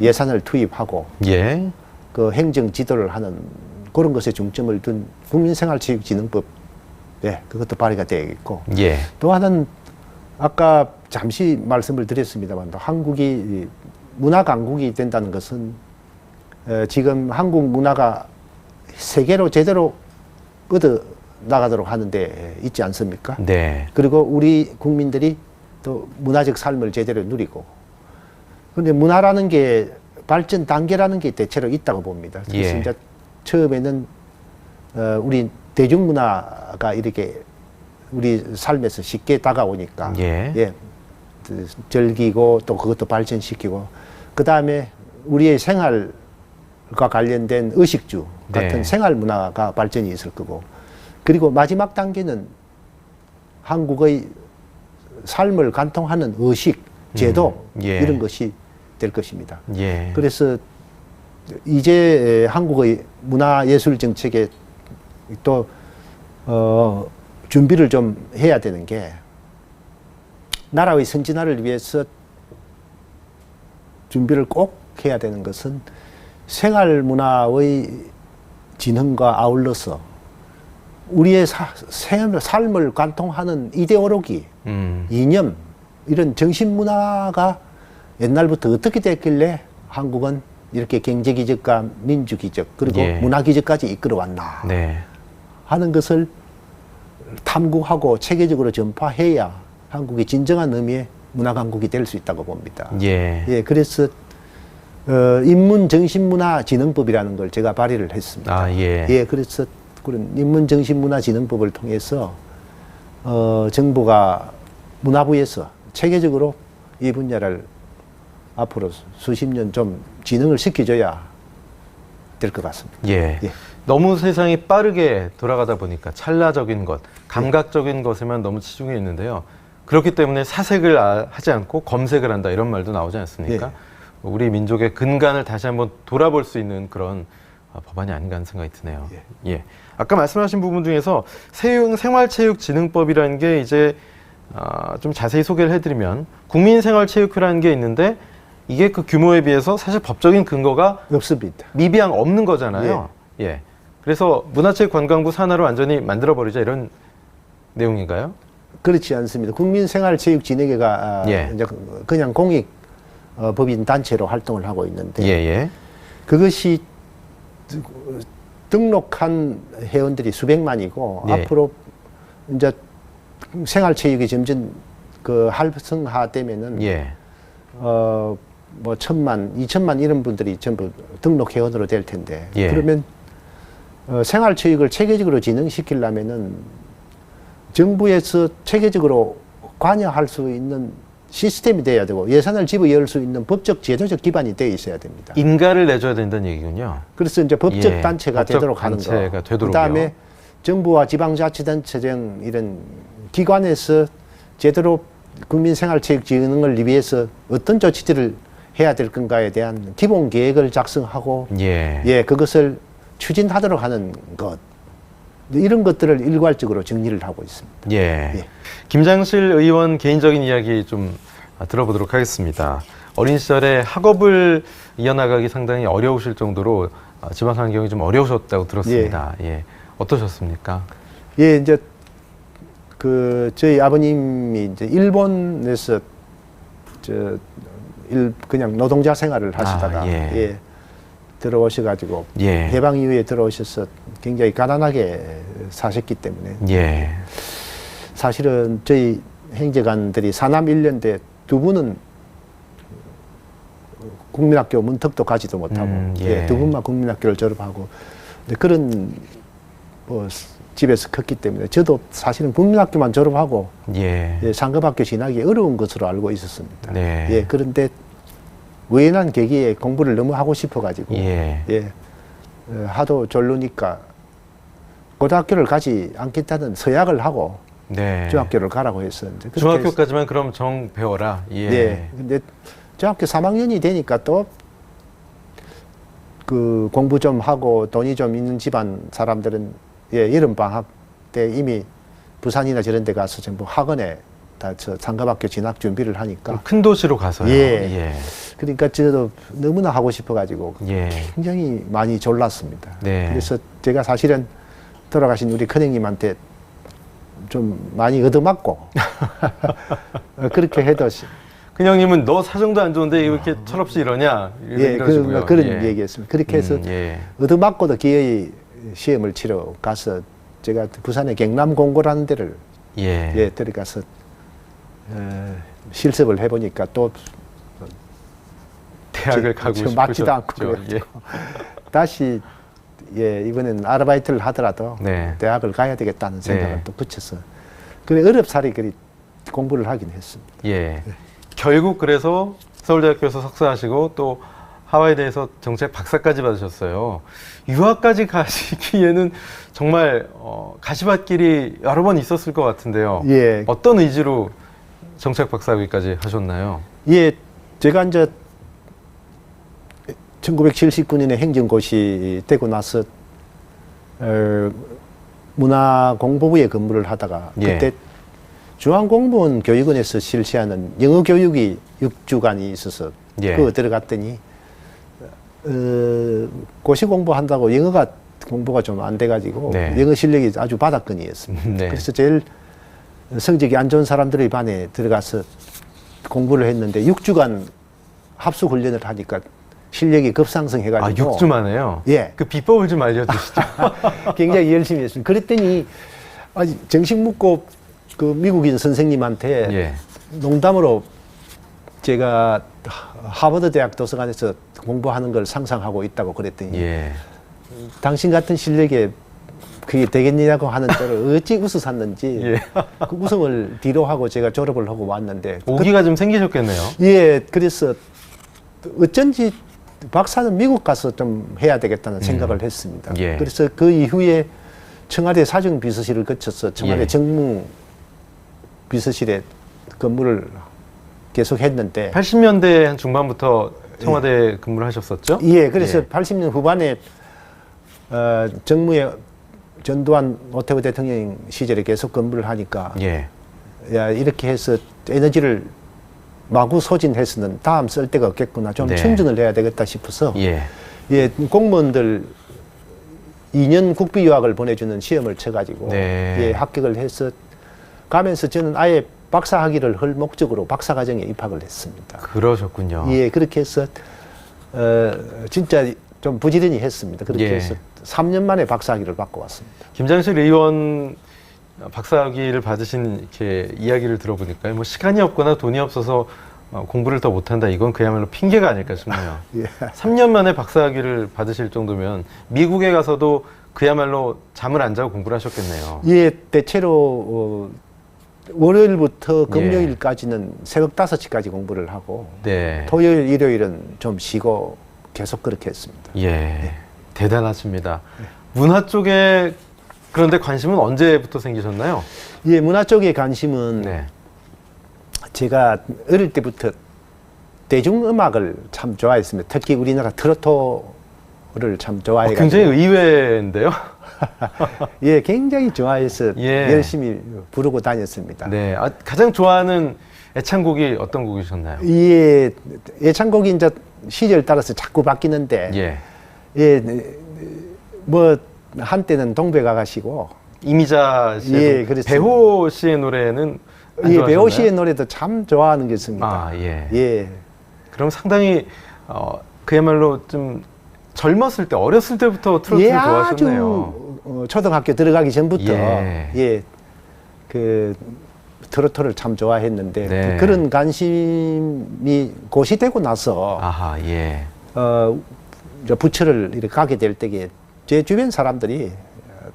예산을 투입하고 예. 그 행정 지도를 하는 그런 것에 중점을 둔 국민생활체육진흥법, 예, 그것도 발의가 되어 있고 예. 또 하나는 아까 잠시 말씀을 드렸습니다만 한국이 문화 강국이 된다는 것은 지금 한국 문화가 세계로 제대로 뻗어 나가도록 하는데 있지 않습니까? 네. 그리고 우리 국민들이 또 문화적 삶을 제대로 누리고 그런데 문화라는 게 발전 단계라는 게 대체로 있다고 봅니다. 그래서 예. 이제 처음에는 우리 대중문화가 이렇게 우리 삶에서 쉽게 다가오니까 예. 즐기고 또 그것도 발전시키고 그 다음에 우리의 생활과 관련된 의식주 같은 네. 생활 문화가 발전이 있을 거고, 그리고 마지막 단계는 한국의 삶을 관통하는 의식, 제도 예. 이런 것이 될 것입니다. 예. 그래서 이제 한국의 문화예술 정책에 또 준비를 좀 해야 되는 게, 나라의 선진화를 위해서 준비를 꼭 해야 되는 것은 생활 문화의 진흥과 아울러서 우리의 삶을 관통하는 이데올로기, 이념, 이런 정신 문화가 옛날부터 어떻게 됐길래 한국은 이렇게 경제 기적과 민주 기적, 그리고 예. 문화 기적까지 이끌어왔나 네. 하는 것을 탐구하고 체계적으로 전파해야 한국이 진정한 의미의 문화 강국이 될 수 있다고 봅니다. 예. 예, 그래서 인문정신문화진흥법이라는 걸 제가 발의를 했습니다. 아, 예. 예, 그래서 그런 인문정신문화진흥법을 통해서 정부가 문화부에서 체계적으로 이 분야를 앞으로 수십 년 좀 진흥을 시켜줘야 될 것 같습니다. 예. 예. 너무 세상이 빠르게 돌아가다 보니까 찰나적인 것, 감각적인 것에만 너무 치중해 있는데요. 그렇기 때문에 사색을 하지 않고 검색을 한다, 이런 말도 나오지 않습니까? 예. 우리 민족의 근간을 다시 한번 돌아볼 수 있는 그런 법안이 아닌가 하는 생각이 드네요. 예. 아까 말씀하신 부분 중에서 생활체육진흥법이라는 게 이제 좀 자세히 소개를 해드리면, 국민생활체육회라는 게 있는데 이게 그 규모에 비해서 사실 법적인 근거가 없습니다. 미비한 없는 거잖아요. 예. 그래서 문화체육관광부 산하로 완전히 만들어버리자, 이런 내용인가요? 그렇지 않습니다. 국민생활체육진흥회가 예. 이제 그냥 공익 법인 단체로 활동을 하고 있는데, 예. 그것이 등록한 회원들이 수백만이고, 예. 앞으로 이제 생활체육이 점점 그 활성화되면은 예. 뭐 1,000만, 2,000만 이런 분들이 전부 등록 회원으로 될 텐데, 예. 그러면 생활체육을 체계적으로 진흥시키려면은 정부에서 체계적으로 관여할 수 있는 시스템이 돼야 되고, 예산을 집어넣을 수 있는 법적 제도적 기반이 돼 있어야 됩니다. 인가를 내줘야 된다는 얘기군요. 그래서 이제 법적 예, 단체가 법적 되도록 하는 단체가 거. 되도록요. 그다음에 정부와 지방자치단체 등 이런 기관에서 제대로 국민생활체육진흥을 위해서 어떤 조치들을 해야 될 건가에 대한 기본 계획을 작성하고, 예. 그것을 추진하도록 하는 것, 이런 것들을 일괄적으로 정리를 하고 있습니다. 예. 예. 김장실 의원 개인적인 이야기 좀 들어보도록 하겠습니다. 어린 시절에 학업을 이어나가기 상당히 어려우실 정도로 집안 환경이 좀 어려우셨다고 들었습니다. 예. 어떠셨습니까? 예, 이제 저희 아버님이 이제 일본에서 그냥 노동자 생활을 하시다가 예. 들어오셔가지고 예. 해방 이후에 들어오셔서 굉장히 가난하게 사셨기 때문에, 예. 사실은 저희 형제간들이 사남 1년대 두 분은 국민학교 문턱도 가지도 못하고, 예. 두 분만 국민학교를 졸업하고, 근데 그런 뭐 집에서 컸기 때문에 저도 사실은 국민학교만 졸업하고 예. 상급학교 진학이 어려운 것으로 알고 있었습니다. 네. 예, 그런데 우연한 계기에 공부를 너무 하고 싶어가지고, 예. 하도 졸르니까 고등학교를 가지 않겠다는 서약을 하고 네. 중학교를 가라고 했었는데, 그렇게 중학교까지만 그럼 정 배워라. 예. 근데 중학교 3학년이 되니까 또 그 공부 좀 하고 돈이 좀 있는 집안 사람들은 여름 방학 때 이미 부산이나 저런 데 가서 전부 학원에 다 상급학교 진학 준비를 하니까, 큰 도시로 가서요. 예. 그러니까 저도 너무나 하고 싶어가지고 예. 굉장히 많이 졸랐습니다. 네. 그래서 제가 사실은 돌아가신 우리 큰형님한테 좀 많이 얻어맞고 그렇게 해도 큰형님은 너 사정도 안 좋은데 이렇게 철없이 이러냐? 이러시고요. 그런 예. 얘기했습니다. 그렇게 해서 예. 얻어맞고도 기어이 시험을 치러 가서 제가 부산의 경남공고라는 데를 예. 들어가서 실습을 해보니까 또 대학을 가고 싶으셨죠. 맞지도 않고 그래가지고 다시 이번에는 아르바이트를 하더라도 네. 대학을 가야 되겠다는 생각을 네. 또 붙여서 그래 어렵사리 그리 공부를 하긴 했습니다. 예. 결국 그래서 서울대학교에서 석사하시고 또 하와이대에서 정책 박사까지 받으셨어요. 유학까지 가시기에는 정말 가시밭길이 여러 번 있었을 것 같은데요. 예. 어떤 의지로 정책 박사학위까지 하셨나요? 예, 제가 이제 1979년에 행정고시 되고 나서 문화공보부에 근무를 하다가 예. 그때 중앙공무원 교육원에서 실시하는 영어 교육이 6주간이 있어서 예. 그거 들어갔더니 고시 공부한다고 영어가 공부가 좀 안 돼가지고 네. 영어 실력이 아주 바닥권이었습니다. 네. 그래서 제일 성적이 안 좋은 사람들의 반에 들어가서 공부를 했는데 6주간 합숙 훈련을 하니까 실력이 급상승해가지고 6주 만에요? 예. 그 비법을 좀 알려주시죠. 굉장히 열심히 했습니다. 그랬더니 정식 묻고 그 미국인 선생님한테 예. 농담으로 제가 하버드 대학 도서관에서 공부하는 걸 상상하고 있다고 그랬더니 예. 당신 같은 실력에 그게 되겠냐고 하는 저를 어찌 웃어샀는지 예. 그 웃음을 뒤로 하고 제가 졸업을 하고 왔는데 오기가 좀 생기셨겠네요. 예, 그래서 어쩐지 박사는 미국 가서 좀 해야 되겠다는 생각을 했습니다. 예. 그래서 그 이후에 청와대 사정비서실을 거쳐서 청와대 예. 정무 비서실에 근무를 계속 했는데 80년대 한 중반부터 청와대 근무를 하셨었죠? 예, 그래서 예. 80년 후반에 정무에 전두환 오태우 대통령 시절에 계속 근무를 하니까 예. 야, 이렇게 해서 에너지를 마구 소진해서는 다음 쓸 데가 없겠구나. 좀 네. 충전을 해야 되겠다 싶어서 예. 예, 공무원들 2년 국비 유학을 보내주는 시험을 쳐가지고 네. 예, 합격을 해서 가면서 저는 아예 박사 학위를 할 목적으로 박사과정에 입학을 했습니다. 그러셨군요. 예, 그렇게 해서 진짜 좀 부지런히 했습니다. 그렇게 예. 해서 3년 만에 박사 학위를 받고 왔습니다. 김장실 의원 박사학위를 받으신 이렇게 이야기를 들어보니까요. 뭐 시간이 없거나 돈이 없어서 공부를 더 못한다. 이건 그야말로 핑계가 아닐까 싶네요. 예. 3년 만에 박사학위를 받으실 정도면 미국에 가서도 그야말로 잠을 안 자고 공부를 하셨겠네요. 예, 대체로 월요일부터 금요일까지는 새벽 5시까지 공부를 하고 네. 토요일, 일요일은 좀 쉬고 계속 그렇게 했습니다. 예. 대단하십니다. 문화 쪽에 그런데 관심은 언제부터 생기셨나요? 예, 문화 쪽에 관심은 네. 제가 어릴 때부터 대중음악을 참 좋아했습니다. 특히 우리나라 트로트를 참 좋아해가지고. 굉장히 의외인데요. 예, 굉장히 좋아해서 예. 열심히 부르고 다녔습니다. 네. 가장 좋아하는 애창곡이 어떤 곡이셨나요? 예, 애창곡이 이제 시절 따라서 자꾸 바뀌는데, 예. 예, 뭐 한때는 동백아가씨고, 이미자 씨의 예, 노래, 그렇습니다. 배호 씨의 노래는 안 예, 배호 좋아하셨나요? 씨의 노래도 참 좋아하는 게 있습니다. 아, 예. 예. 그럼 상당히 그야말로 좀 젊었을 때, 어렸을 때부터 트로트를 예, 좋아하셨네요. 아주 초등학교 들어가기 전부터 예. 예, 그 트로트를 참 좋아했는데 네. 그런 관심이 고시되고 나서 아하, 예. 이제 부처를 이렇게 가게 될 때에 제 주변 사람들이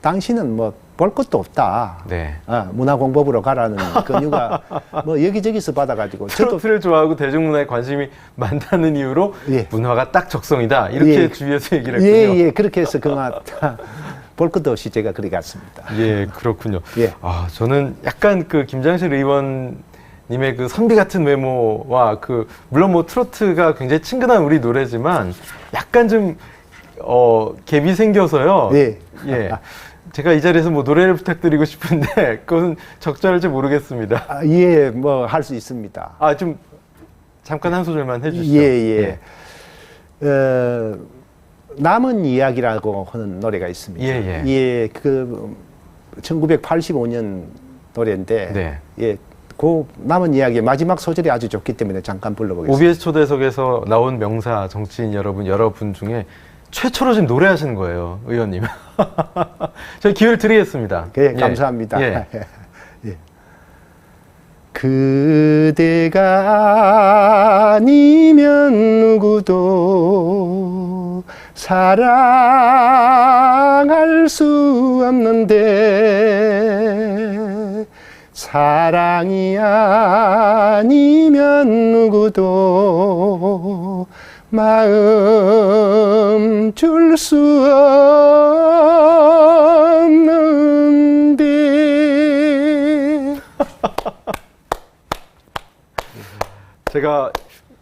당신은 뭐 볼 것도 없다. 네. 문화공법으로 가라는 권유가 뭐 여기저기서 받아가지고 저도 트로트를 좋아하고 대중문화에 관심이 많다는 이유로 예. 문화가 딱 적성이다. 이렇게 예. 주위에서 얘기를 했군요. 예, 그렇게 해서 그만 볼 것도 없이 제가 그리 갔습니다. 예, 그렇군요. 예. 저는 약간 그 김장실 의원님의 그 선비 같은 외모와 물론 뭐 트로트가 굉장히 친근한 우리 노래지만 약간 좀, 갭이 생겨서요. 예. 예. 제가 이 자리에서 뭐 노래를 부탁드리고 싶은데 그건 적절할지 모르겠습니다. 예, 뭐 할 수 있습니다. 좀 잠깐 한 소절만 해주시죠. 예. 남은 이야기라고 하는 노래가 있습니다. 예. 그 1985년 노래인데, 네. 예, 그 남은 이야기의 마지막 소절이 아주 좋기 때문에 잠깐 불러보겠습니다. OBS 초대석에서 나온 명사 정치인 여러분 중에 최초로 지금 노래하시는 거예요, 의원님. 저희 기회를 드리겠습니다. 예, 감사합니다. 예. 예. 그대가 아니면 누구도 사랑할 수 없는데 사랑이 아니면 누구도 마음 줄 수 없는데. 제가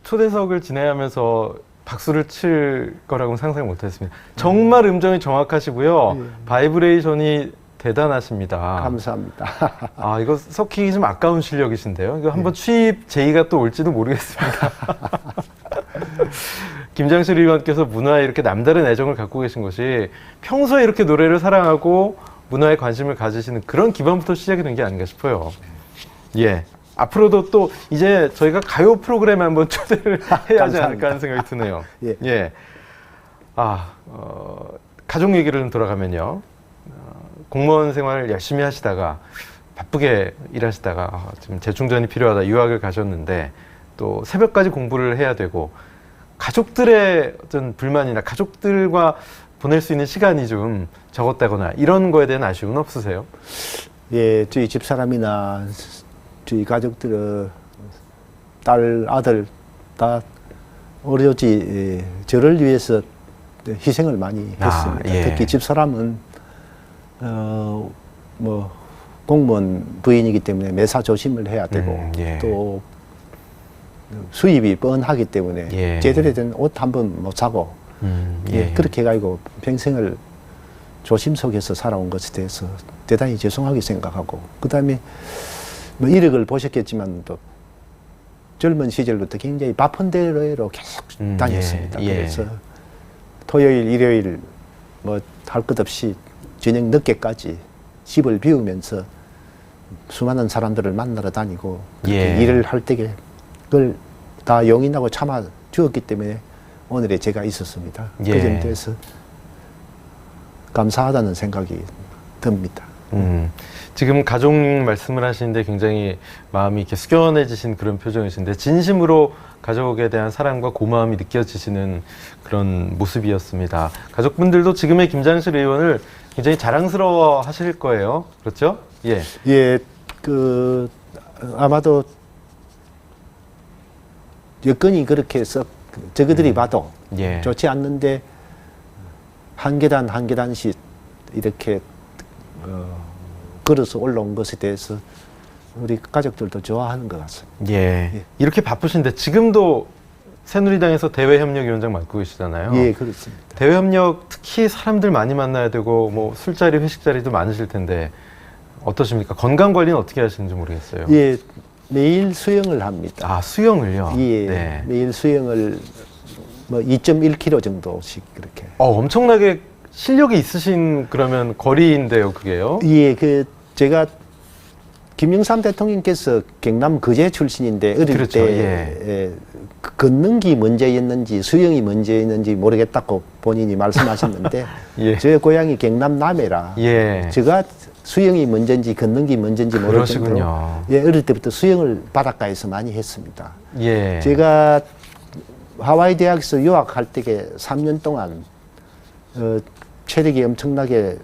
초대석을 진행하면서 박수를 칠 거라고는 상상 못했습니다. 정말 음정이 정확하시고요. 바이브레이션이 대단하십니다. 감사합니다. 아, 이거 섞이기 좀 아까운 실력이신데요. 이거 한번 취입 제의가 또 올지도 모르겠습니다. 김장실 의원께서 문화에 이렇게 남다른 애정을 갖고 계신 것이 평소에 이렇게 노래를 사랑하고 문화에 관심을 가지시는 그런 기반부터 시작이 된 게 아닌가 싶어요. 예. 앞으로도 또 이제 저희가 가요 프로그램에 한번 초대를 해야 하지 않을까 하는 생각이 드네요. 예. 예. 가족 얘기를 좀 돌아가면요. 공무원 생활을 열심히 하시다가 바쁘게 일하시다가 지금 재충전이 필요하다 유학을 가셨는데 또 새벽까지 공부를 해야 되고 가족들의 어떤 불만이나 가족들과 보낼 수 있는 시간이 좀 적었다거나 이런 거에 대한 아쉬움은 없으세요? 예, 저희 집사람이나 저희 가족들, 딸, 아들 다 어려지 저를 위해서 희생을 많이 했습니다. 예. 특히 집사람은 뭐 공무원 부인이기 때문에 매사 조심을 해야 되고 예. 또 수입이 뻔하기 때문에 예. 제대로 된 옷 한 번 못 사고 예. 그렇게 해가지고 평생을 조심 속에서 살아온 것에 대해서 대단히 죄송하게 생각하고 그 다음에 뭐 이력을 보셨겠지만 또 젊은 시절부터 굉장히 바쁜 대로로 계속 다녔습니다. 예. 그래서 토요일, 일요일 뭐 할 것 없이 저녁 늦게까지 집을 비우면서 수많은 사람들을 만나러 다니고 그렇게 예. 일을 할 때에 그걸 다 용인하고 참아 주었기 때문에 오늘의 제가 있었습니다. 예. 그 점에 대해서 감사하다는 생각이 듭니다. 지금 가족 말씀을 하시는데 굉장히 마음이 이렇게 숙연해지신 그런 표정이신데 진심으로 가족에 대한 사랑과 고마움이 느껴지시는 그런 모습이었습니다. 가족분들도 지금의 김장실 의원을 굉장히 자랑스러워 하실 거예요. 그렇죠? 예. 예, 아마도 여건이 그렇게 썩 저그들이 봐도 예. 좋지 않는데 한 계단 한 계단씩 이렇게 걸어서 올라온 것에 대해서 우리 가족들도 좋아하는 것 같습니다. 예. 예. 이렇게 바쁘신데 지금도 새누리당에서 대외협력위원장 맡고 계시잖아요. 예, 그렇습니다. 대외협력 특히 사람들 많이 만나야 되고 뭐 술자리, 회식자리도 많으실 텐데 어떠십니까? 건강 관리는 어떻게 하시는지 모르겠어요. 예, 매일 수영을 합니다. 아, 수영을요? 예, 네. 매일 수영을 뭐 2.1km 정도씩 그렇게. 엄청나게 실력이 있으신 그러면 거리인데요, 그게요? 예, 제가 김영삼 대통령께서 경남 거제 출신인데 어릴 그렇죠, 때 걷는기 문제였는지 수영이 문제였는지 모르겠다고 본인이 말씀하셨는데 예. 제 고향이 경남 남해라. 예. 제가 수영이 문제인지 걷는기 문제인지 모를 정도로 그러시군요. 예, 어릴 때부터 수영을 바닷가에서 많이 했습니다. 예. 제가 하와이 대학에서 유학할 때에 3년 동안 체력이 엄청나게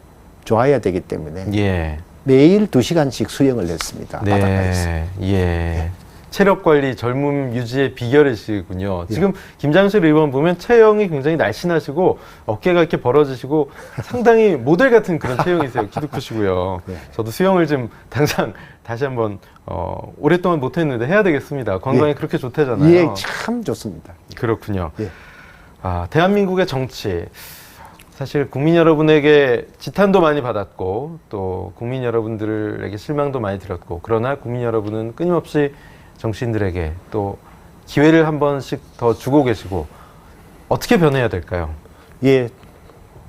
좋아야 되기 때문에 예. 매일 2시간씩 수영을 했습니다. 네. 바닷가에서. 예. 체력 관리, 젊음 유지의 비결이시군요. 예. 지금 김장실 의원 보면 체형이 굉장히 날씬하시고 어깨가 이렇게 벌어지시고 상당히 모델 같은 그런 체형이세요. 키도 크시고요. 예. 저도 수영을 좀 당장 다시 한번 오랫동안 못했는데 해야 되겠습니다. 건강에 예. 그렇게 좋대잖아요. 예, 참 좋습니다. 그렇군요. 예. 대한민국의 정치. 사실 국민 여러분에게 지탄도 많이 받았고 또 국민 여러분들에게 실망도 많이 들었고 그러나 국민 여러분은 끊임없이 정치인들에게 또 기회를 한 번씩 더 주고 계시고 어떻게 변해야 될까요? 예,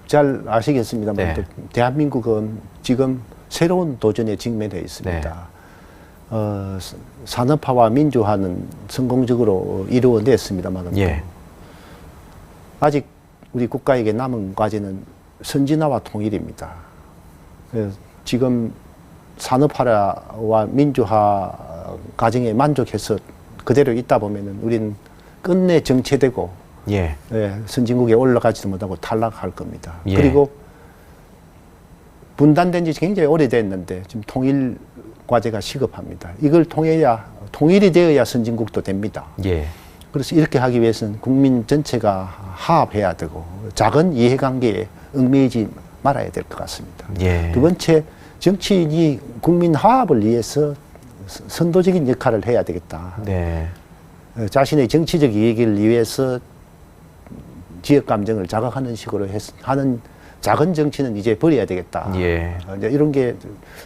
잘 아시겠습니다만 네. 또 대한민국은 지금 새로운 도전에 직면해 있습니다. 산업화와 민주화는 성공적으로 이루어냈습니다만 예. 아직 우리 국가에게 남은 과제는 선진화와 통일입니다. 지금 산업화와 민주화 과정에 만족해서 그대로 있다 보면은 우리는 끝내 정체되고 예. 선진국에 올라가지도 못하고 탈락할 겁니다. 예. 그리고 분단된 지 굉장히 오래됐는데 지금 과제가 시급합니다. 이걸 통해야 통일이 되어야 선진국도 됩니다. 예. 그래서 이렇게 하기 위해서는 국민 전체가 화합해야 되고 작은 이해관계에 얽매이지 말아야 될 것 같습니다. 예. 두 번째, 정치인이 국민 화합을 위해서 선도적인 역할을 해야 되겠다. 네. 자신의 정치적 이익을 위해서 지역 감정을 자극하는 식으로 하는 작은 정치는 이제 버려야 되겠다. 예. 이제 이런 게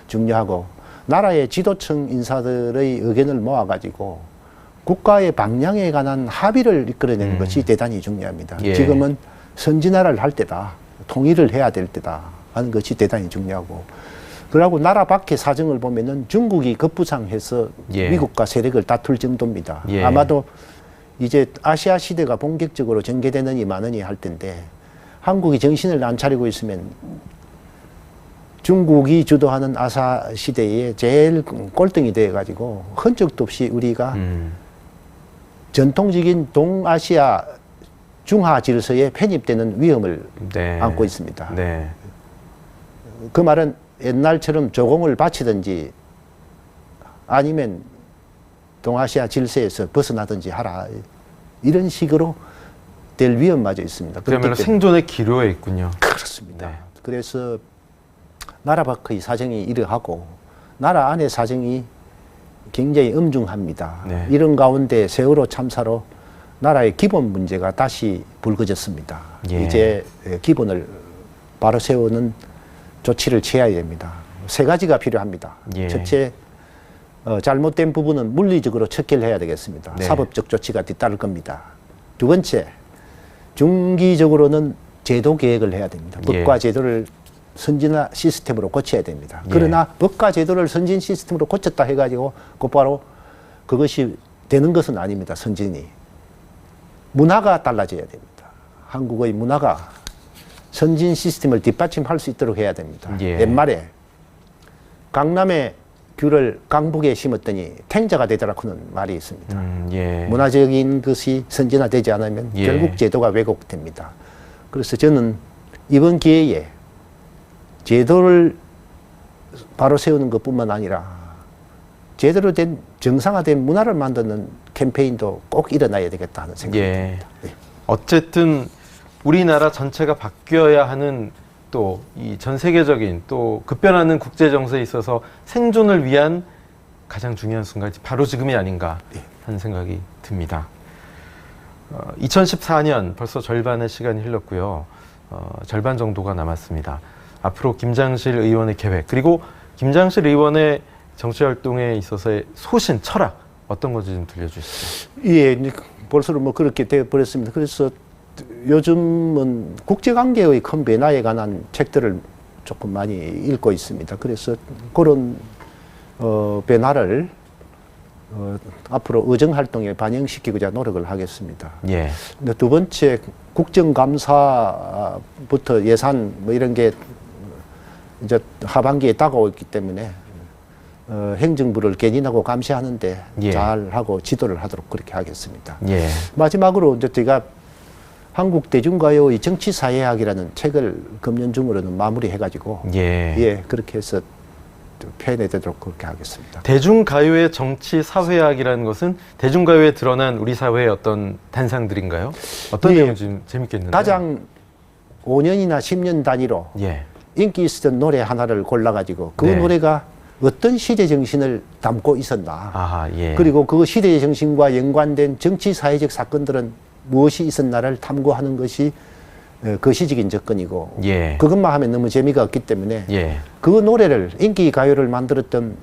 중요하고, 나라의 지도층 인사들의 의견을 모아가지고 국가의 방향에 관한 합의를 이끌어내는 것이 대단히 중요합니다. 예. 지금은 선진화를 할 때다, 통일을 해야 될 때다 하는 것이 대단히 중요하고, 그러고 나라 밖의 사정을 보면은 중국이 급부상해서 예. 미국과 세력을 다툴 정도입니다. 예. 아마도 이제 아시아 시대가 본격적으로 전개되느니 마느니 할 텐데, 한국이 정신을 안 차리고 있으면 중국이 주도하는 아시아 시대에 제일 꼴등이 돼가지고 흔적도 없이 우리가 전통적인 동아시아 중하 질서에 편입되는 위험을 네. 안고 있습니다. 네. 그 말은 옛날처럼 조공을 바치든지 아니면 동아시아 질서에서 벗어나든지 하라, 이런 식으로 될 위험마저 있습니다. 그야말로 생존의 기로에 있군요. 그렇습니다. 네. 그래서 나라 밖의 사정이 이러하고 나라 안의 사정이 굉장히 엄중합니다. 네. 이런 가운데 세월호 참사로 나라의 기본 문제가 다시 불거졌습니다. 예. 이제 기본을 바로 세우는 조치를 취해야 됩니다. 세 가지가 필요합니다. 예. 첫째, 잘못된 부분은 물리적으로 척결해야 되겠습니다. 네. 사법적 조치가 뒤따를 겁니다. 두 번째, 중기적으로는 제도 개혁을 해야 됩니다. 예. 법과 제도를 선진화 시스템으로 고쳐야 됩니다. 예. 그러나 법과 제도를 선진 시스템으로 고쳤다 해가지고 곧바로 그것이 되는 것은 아닙니다. 선진이. 문화가 달라져야 됩니다. 한국의 문화가 선진 시스템을 뒷받침할 수 있도록 해야 됩니다. 예. 옛말에 강남의 귤을 강북에 심었더니 탱자가 되더라고는 말이 있습니다. 예. 문화적인 것이 선진화되지 않으면 예. 결국 제도가 왜곡됩니다. 그래서 저는 이번 기회에 제도를 바로 세우는 것뿐만 아니라 제대로 된 정상화된 문화를 만드는 캠페인도 꼭 일어나야 되겠다 하는 생각이 듭니다. 예. 어쨌든 우리나라 전체가 바뀌어야 하는, 또 이 전 세계적인 또 급변하는 국제 정세에 있어서 생존을 위한 가장 중요한 순간이 바로 지금이 아닌가 하는 생각이 듭니다. 2014년 벌써 절반의 시간이 흘렀고요. 절반 정도가 남았습니다. 앞으로 김장실 의원의 계획, 그리고 김장실 의원의 정치활동에 있어서의 소신, 철학, 어떤 건지 좀 들려주시죠. 예, 벌써 뭐 그렇게 되어 버렸습니다. 그래서 요즘은 국제관계의 큰 변화에 관한 책들을 조금 많이 읽고 있습니다. 그래서 그런 변화를 앞으로 의정활동에 반영시키고자 노력을 하겠습니다. 예. 근데 두 번째, 국정감사부터 예산 뭐 이런 게 이제 하반기에 다가오기 때문에 행정부를 견인하고 감시하는데 예. 잘하고 지도를 하도록 그렇게 하겠습니다. 예. 마지막으로 이제 제가 한국 대중가요의 정치사회학이라는 책을 금년 중으로는 마무리해가지고 예. 그렇게 해서 표현해되도록 그렇게 하겠습니다. 대중가요의 정치 사회학이라는 것은 대중가요에 드러난 우리 사회의 어떤 단상들인가요? 어떤 예. 내용인지 좀 재밌게 했는데. 가장 5년이나 10년 단위로 예. 인기 있었던 노래 하나를 골라가지고 그 네. 노래가 어떤 시대 정신을 담고 있었나, 아하, 예. 그리고 그 시대의 정신과 연관된 정치 사회적 사건들은 무엇이 있었나를 탐구하는 것이 그 시적인 접근이고, 예. 그것만 하면 너무 재미가 없기 때문에 예. 그 노래를, 인기 가요를 만들었던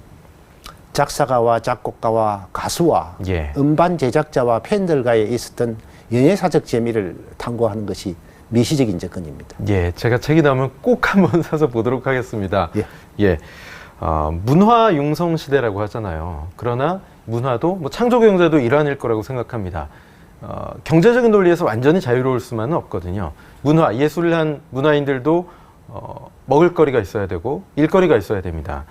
작사가와 작곡가와 가수와 예. 음반 제작자와 팬들과에 있었던 연예사적 재미를 탐구하는 것이 미시적인 접근입니다. 예. 제가 책이 나오면 꼭 한번 사서 보도록 하겠습니다. 예. 예. 문화 융성 시대라고 하잖아요. 그러나 문화도 뭐 창조 경제도 일환일 거라고 생각합니다. 경제적인 논리에서 완전히 자유로울 수만은 없거든요. 문화, 예술을 한 문화인들도 먹을거리가 있어야 되고 일거리가 있어야 됩니다.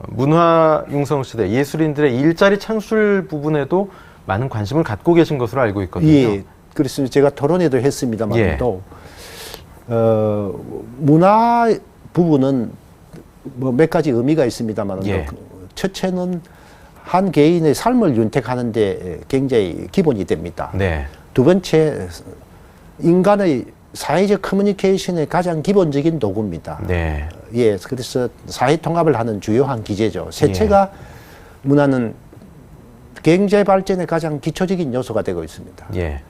문화 융성 시대, 예술인들의 일자리 창출 부분에도 많은 관심을 갖고 계신 것으로 알고 있거든요. 예. 그래서 제가 토론회도 했습니다만 예. 또 문화 부분은 뭐 몇 가지 의미가 있습니다만 예. 첫째는 한 개인의 삶을 윤택하는 데 굉장히 기본이 됩니다. 네. 두 번째, 인간의 사회적 커뮤니케이션의 가장 기본적인 도구입니다. 네. 예, 그래서 사회 통합을 하는 주요한 기제죠. 셋째가 문화는 경제 발전의 가장 기초적인 요소가 되고 있습니다. 예.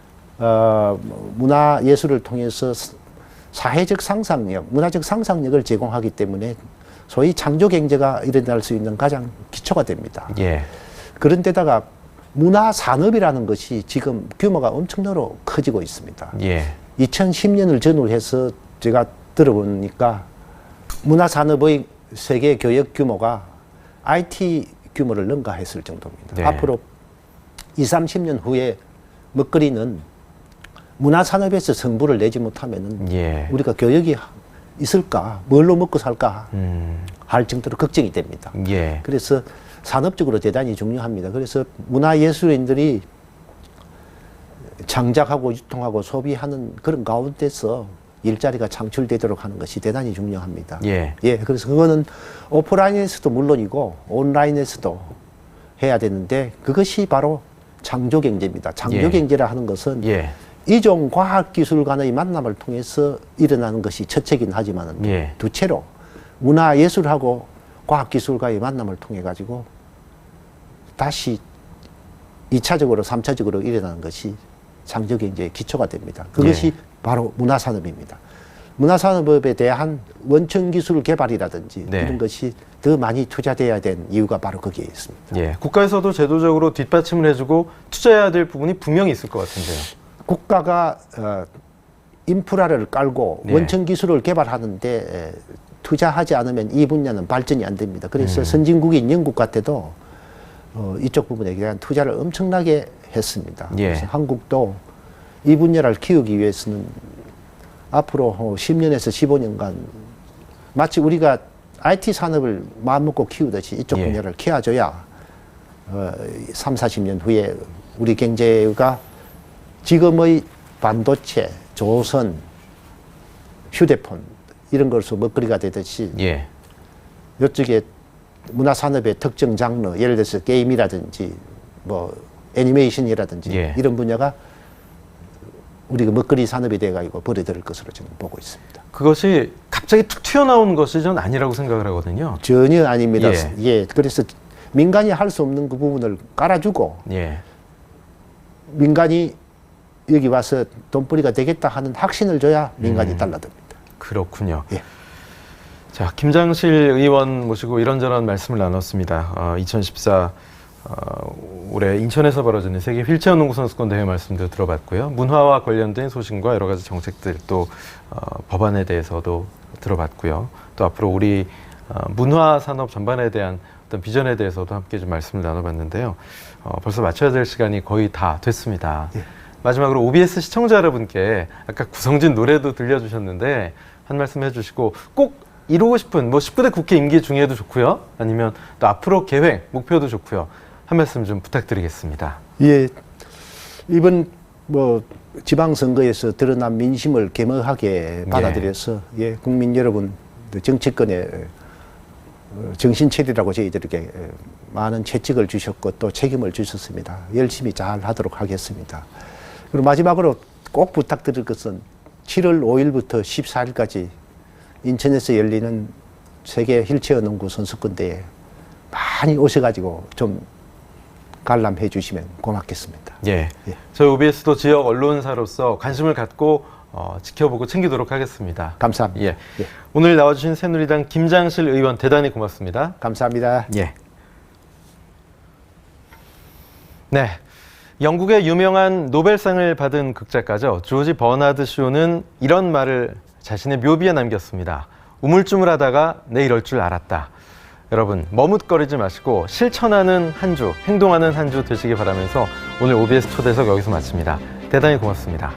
문화 예술을 통해서 사회적 상상력, 문화적 상상력을 제공하기 때문에 소위 창조 경제가 일어날 수 있는 가장 기초가 됩니다. 예. 그런데다가 문화 산업이라는 것이 지금 규모가 엄청나로 커지고 있습니다. 예. 2010년을 전후로 해서 제가 들어보니까 문화 산업의 세계 교역 규모가 IT 규모를 능가했을 정도입니다. 네. 앞으로 20, 30년 후에 먹거리는 문화 산업에서 성부를 내지 못하면은 예. 우리가 교역이 있을까, 뭘로 먹고 살까 할 정도로 걱정이 됩니다. 예. 그래서 산업적으로 대단히 중요합니다. 그래서 문화예술인들이 창작하고 유통하고 소비하는 그런 가운데서 일자리가 창출되도록 하는 것이 대단히 중요합니다. 예. 예, 그래서 그거는 오프라인에서도 물론이고 온라인에서도 해야 되는데 그것이 바로 창조 경제입니다. 창조 예. 경제라 하는 것은 예. 이종 과학기술 간의 만남을 통해서 일어나는 것이 첫째긴 하지만 예. 두째로 문화예술하고 과학기술과의 만남을 통해 가지고 다시 2차적으로 3차적으로 일어나는 것이 창조경제의 기초가 됩니다. 그것이 예. 바로 문화산업입니다. 문화산업에 대한 원천기술 개발이라든지 네. 이런 것이 더 많이 투자돼야 된 이유가 바로 거기에 있습니다. 예. 국가에서도 제도적으로 뒷받침을 해주고 투자해야 될 부분이 분명히 있을 것 같은데요. 국가가 인프라를 깔고 네. 원천기술을 개발하는데 투자하지 않으면 이 분야는 발전이 안 됩니다. 그래서 선진국인 영국 같아도 이쪽 부분에 대한 투자를 엄청나게 했습니다. 예. 그래서 한국도 이 분야를 키우기 위해서는 앞으로 10년에서 15년간 마치 우리가 IT 산업을 마음먹고 키우듯이 이쪽 예. 분야를 키워줘야 3, 40년 후에 우리 경제가 지금의 반도체, 조선, 휴대폰 이런 것으로 먹거리가 되듯이 예. 이쪽에 문화산업의 특정 장르, 예를 들어서 게임이라든지 뭐 애니메이션이라든지 예. 이런 분야가 우리가 먹거리 산업이 돼가지고 벌어들일 것으로 저는 보고 있습니다. 그것이 갑자기 툭 튀어나온 것이 전 아니라고 생각을 하거든요. 전혀 아닙니다. 예. 예, 그래서 민간이 할 수 없는 그 부분을 깔아주고 예. 민간이 여기 와서 돈벌이가 되겠다 하는 확신을 줘야 민간이 달라듭니다. 그렇군요. 예. 자, 김장실 의원 모시고 이런저런 말씀을 나눴습니다. 2014 올해 인천에서 벌어지는 세계 휠체어 농구 선수권 대회 말씀도 들어봤고요. 문화와 관련된 소식과 여러 가지 정책들 또 법안에 대해서도 들어봤고요. 또 앞으로 우리 문화 산업 전반에 대한 어떤 비전에 대해서도 함께 좀 말씀을 나눠봤는데요. 벌써 마쳐야 될 시간이 거의 다 됐습니다. 예. 마지막으로 OBS 시청자 여러분께 아까 구성진 노래도 들려주셨는데 한 말씀 해주시고 꼭 이루고 싶은 뭐 19대 국회 임기 중에도 좋고요. 아니면 또 앞으로 계획, 목표도 좋고요. 한 말씀 좀 부탁드리겠습니다. 예, 이번 뭐 지방선거에서 드러난 민심을 겸허하게 받아들여서 예, 국민 여러분 정치권에 정신체리라고 저희들에게 많은 채찍을 주셨고 또 책임을 주셨습니다. 열심히 잘 하도록 하겠습니다. 그리고 마지막으로 꼭 부탁드릴 것은 7월 5일부터 14일까지 인천에서 열리는 세계 휠체어 농구 선수권 대회 많이 오셔가지고 좀 관람해 주시면 고맙겠습니다. 예. 예. 저희 OBS도 지역 언론사로서 관심을 갖고 지켜보고 챙기도록 하겠습니다. 감사합니다. 예. 예. 오늘 나와주신 새누리당 김장실 의원 대단히 고맙습니다. 감사합니다. 예. 네. 영국의 유명한 노벨상을 받은 극작가죠. 조지 버나드 쇼는 이런 말을 자신의 묘비에 남겼습니다. 우물쭈물하다가 내 이럴 줄 알았다. 여러분 머뭇거리지 마시고 실천하는 한 주, 행동하는 한 주 되시기 바라면서 오늘 OBS 초대석 여기서 마칩니다. 대단히 고맙습니다.